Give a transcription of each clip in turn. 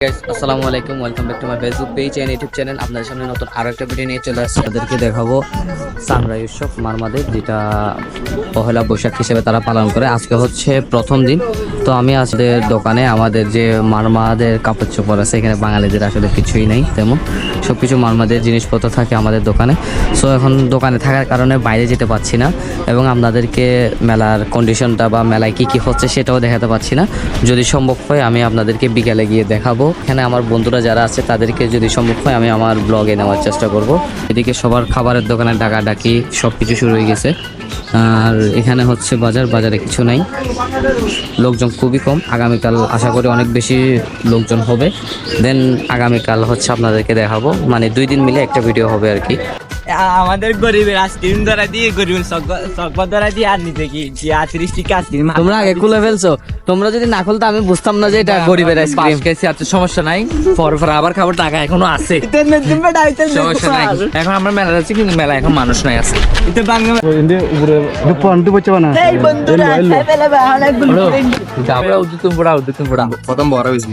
আসসালামু আলাইকুম, welcome back to my Facebook page and YouTube channel. আপনাদের সামনে নতুন আরো একটা ভিডিও নিয়ে চলে আসছি। তাদেরকে দেখাবো সানরাইজ উৎসব মারমাদের, যেটা পহেলা বৈশাখ হিসেবে তারা পালন করে। আজকে হচ্ছে প্রথম দিন। তো আমি আজকে দোকানে আমাদের যে মারমাদের কাপড় চোপড় আছে, এখানে বাঙালিদের আসলে কিছুই নেই তেমন, সব কিছু মারমাদের জিনিসপত্র থাকে আমাদের দোকানে। সো এখন দোকানে থাকার কারণে বাইরে যেতে পারছি না এবং আপনাদেরকে মেলার কন্ডিশনটা বা মেলায় কী কী হচ্ছে সেটাও দেখাতে পারছি না। যদি সম্ভব হয় আমি আপনাদেরকে বিকালে গিয়ে দেখাবো। এখানে আমার বন্ধুরা যারা আছে তাদেরকে যদি সম্ভব হয় আমি আমার ব্লগে নেওয়ার চেষ্টা করব। এদিকে সবার খাবারের দোকানে ডাকাডাকি সব কিছু শুরু হয়ে গেছে। আর এখানে হচ্ছে বাজারে কিছু নাই, লোকজন খুবই কম। আগামীকাল আশা করি অনেক বেশি লোকজন হবে। দেন আগামীকাল হচ্ছে আপনাদেরকে দেখাবো, মানে 2 দিন মিলে একটা ভিডিও হবে আর কি। আমাদের গরিবের আইসক্রিম ধরা দিয়ে গরিবের সকবা ধরা দিয়ে আর নিতে কি 30 টাকা আইসক্রিম তোমরা আগে খুলে ফেলছো। তোমরা যদি না খুলতো আমি বুঝতাম না যে এটা গরিবের আইসক্রিম। খেয়েছি, আচ্ছা সমস্যা নাই, পর আবার খাবার টাকা এখনো আছে, সমস্যা নাই। এখন আমরা মেলা যাচ্ছি কিন্তু মেলা এখন মানুষ নাই আছে। এটা বাংলা এই বন্ধুরা ফেলে আমরা উদ্যতন পড়া প্রথম বড় হয়েছি।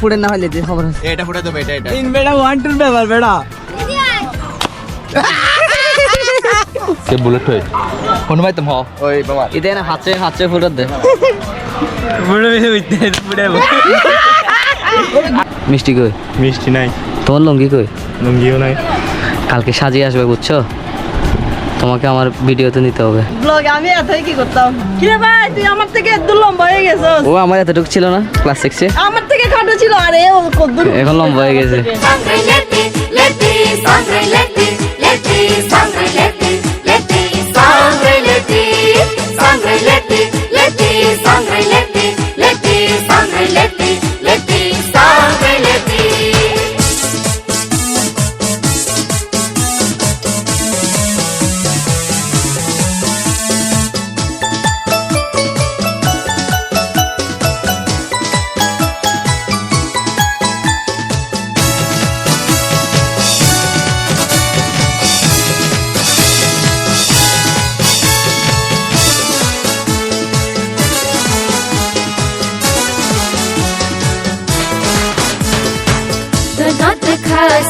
ফুড়ে না হলে যে খবর আছে। এটা ফুটে দেবে, এটা তিন বেড়া 1 2 ব্যাপার বেড়া সে বুলেট হয়ে কোন ভাই তুমি ওই বাবা ইদে না হাতে ফুটে দে। বুড়ো হইতে বুড়ো মিষ্টি কই? মিষ্টি নাই, তোমার লুঙ্গি কই? লুঙ্গিও নাই। কালকে সাজিয়ে আসবে, বুঝছো? তোমাকে আমার ভিডিওতে নিতে হবে। ব্লগ আমি এতই কি করতাম? কি রে ভাই, তুই আমার থেকে এত লম্বা হয়ে গেছস। ও আমার এতটুকু ছিল না ক্লাস 6-এ, আমার থেকে খাটো ছিল, আরে ও কত এখন লম্বা হয়ে গেছে।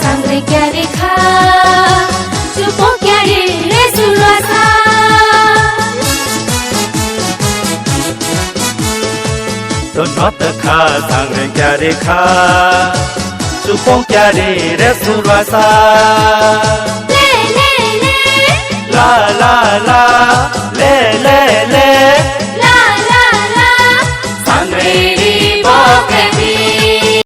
Sangre que aleja, supo que haré resurraza. तो नत खा सांगरे क्या रे खा चुपों क्या रे रे सुरवासा Le le le, ला ला ला ले ले ले la la la, सांगरे